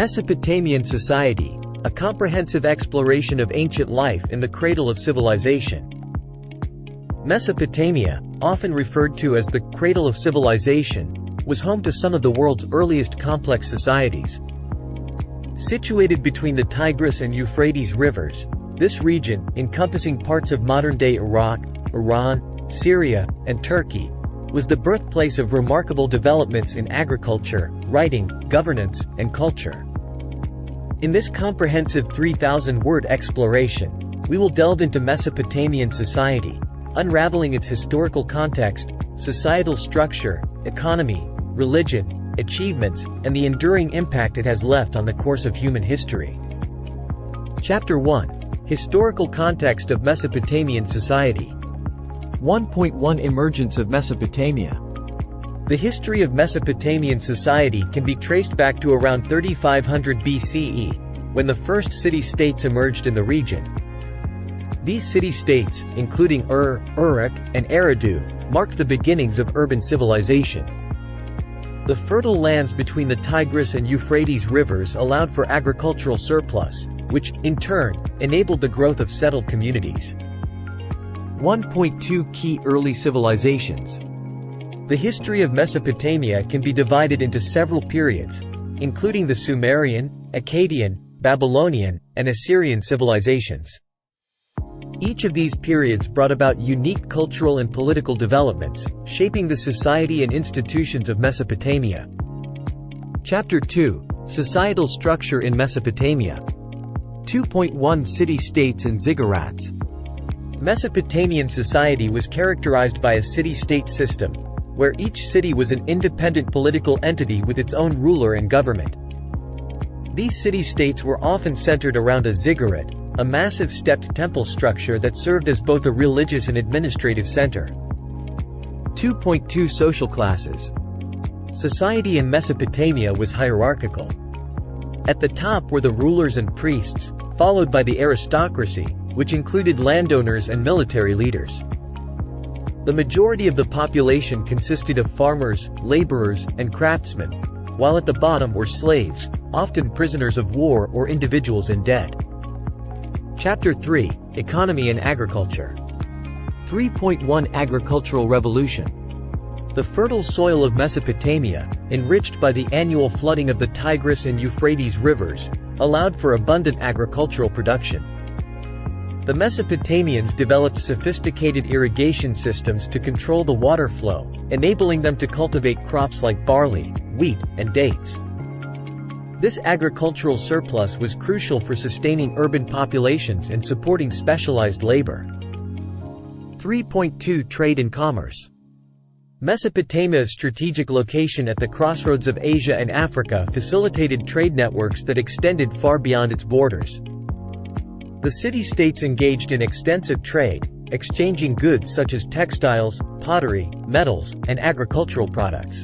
Mesopotamian Society, a comprehensive exploration of ancient life in the cradle of civilization. Mesopotamia, often referred to as the cradle of civilization, was home to some of the world's earliest complex societies. Situated between the Tigris and Euphrates rivers, this region, encompassing parts of modern-day Iraq, Iran, Syria, and Turkey, was the birthplace of remarkable developments in agriculture, writing, governance, and culture. In this comprehensive 3,000-word exploration, we will delve into Mesopotamian society, unraveling its historical context, societal structure, economy, religion, achievements, and the enduring impact it has left on the course of human history. Chapter 1. Historical context of Mesopotamian society. 1.1 Emergence of Mesopotamia. The history of Mesopotamian society can be traced back to around 3500 BCE, when the first city-states emerged in the region. These city-states, including Uruk, and Eridu, marked the beginnings of urban civilization. The fertile lands between the Tigris and Euphrates rivers allowed for agricultural surplus, which, in turn, enabled the growth of settled communities. 1.2 Key early civilizations. The history of Mesopotamia can be divided into several periods, including the Sumerian, Akkadian, Babylonian, and Assyrian civilizations. Each of these periods brought about unique cultural and political developments, shaping the society and institutions of Mesopotamia. Chapter 2. Societal structure in Mesopotamia. 2.1 City-states and ziggurats. Mesopotamian society was characterized by a city-state system, where each city was an independent political entity with its own ruler and government. These city-states were often centered around a ziggurat, a massive stepped temple structure that served as both a religious and administrative center. 2.2 Social classes. Society in Mesopotamia was hierarchical. At the top were the rulers and priests, followed by the aristocracy, which included landowners and military leaders. The majority of the population consisted of farmers, laborers, and craftsmen, while at the bottom were slaves, often prisoners of war or individuals in debt. Chapter 3. Economy and agriculture. 3.1 Agricultural Revolution. The fertile soil of Mesopotamia, enriched by the annual flooding of the Tigris and Euphrates rivers, allowed for abundant agricultural production. The Mesopotamians developed sophisticated irrigation systems to control the water flow, enabling them to cultivate crops like barley, wheat, and dates. This agricultural surplus was crucial for sustaining urban populations and supporting specialized labor. 3.2 Trade and commerce. Mesopotamia's strategic location at the crossroads of Asia and Africa facilitated trade networks that extended far beyond its borders. The city-states engaged in extensive trade, exchanging goods such as textiles, pottery, metals, and agricultural products.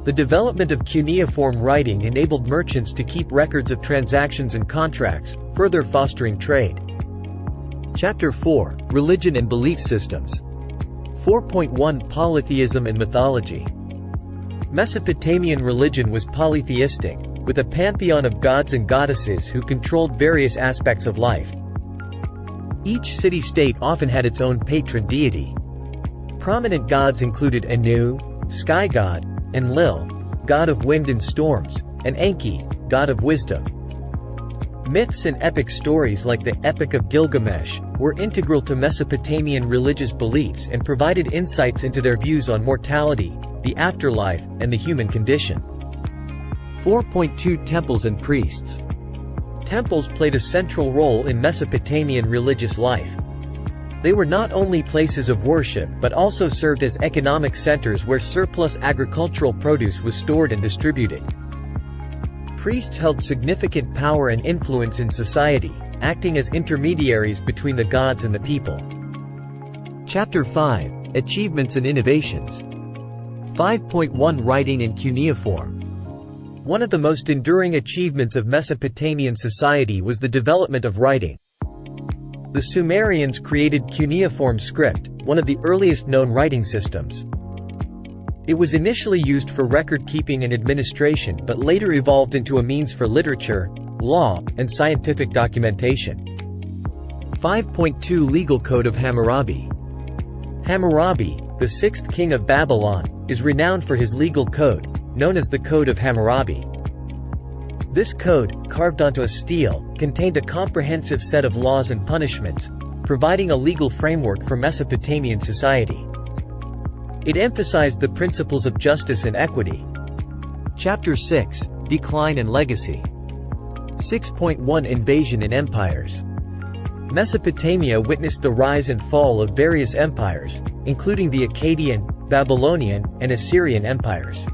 The development of cuneiform writing enabled merchants to keep records of transactions and contracts, further fostering trade. Chapter 4. Religion and belief systems. 4.1 Polytheism and mythology. Mesopotamian religion was polytheistic, with a pantheon of gods and goddesses who controlled various aspects of life. Each city-state often had its own patron deity. Prominent gods included Anu, sky god, Enlil, god of wind and storms, and Enki, god of wisdom. Myths and epic stories like the Epic of Gilgamesh were integral to Mesopotamian religious beliefs and provided insights into their views on mortality, the afterlife, and the human condition. 4.2 Temples and priests. Temples played a central role in Mesopotamian religious life. They were not only places of worship but also served as economic centers where surplus agricultural produce was stored and distributed. Priests held significant power and influence in society, acting as intermediaries between the gods and the people. Chapter 5. Achievements and innovations. 5.1 Writing and cuneiform. One of the most enduring achievements of Mesopotamian society was the development of writing. The Sumerians created cuneiform script, one of the earliest known writing systems. It was initially used for record-keeping and administration but later evolved into a means for literature, law, and scientific documentation. 5.2 Legal Code of Hammurabi. Hammurabi, the sixth king of Babylon, is renowned for his legal code, known as the Code of Hammurabi. This code, carved onto a stele, contained a comprehensive set of laws and punishments, providing a legal framework for Mesopotamian society. It emphasized the principles of justice and equity. Chapter 6: Decline and Legacy. 6.1 Invasion and Empires. Mesopotamia witnessed the rise and fall of various empires, including the Akkadian, Babylonian, and Assyrian empires.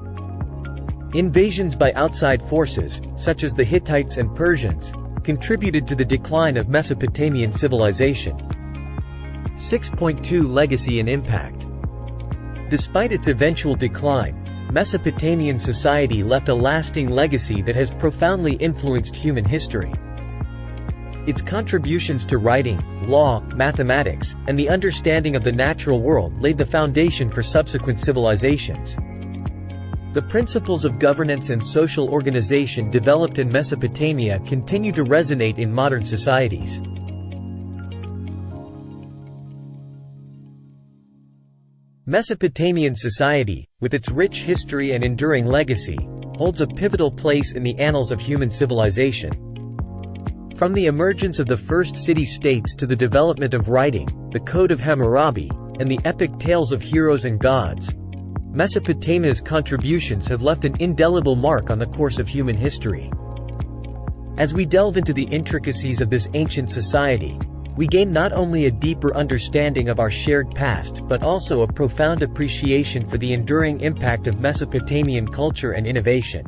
Invasions by outside forces, such as the Hittites and Persians, contributed to the decline of Mesopotamian civilization. 6.2 Legacy and Impact. Despite its eventual decline, Mesopotamian society left a lasting legacy that has profoundly influenced human history. Its contributions to writing, law, mathematics, and the understanding of the natural world laid the foundation for subsequent civilizations. The principles of governance and social organization developed in Mesopotamia continue to resonate in modern societies. Mesopotamian society, with its rich history and enduring legacy, holds a pivotal place in the annals of human civilization. From the emergence of the first city-states to the development of writing, the Code of Hammurabi, and the epic tales of heroes and gods, Mesopotamia's contributions have left an indelible mark on the course of human history. As we delve into the intricacies of this ancient society, we gain not only a deeper understanding of our shared past but also a profound appreciation for the enduring impact of Mesopotamian culture and innovation.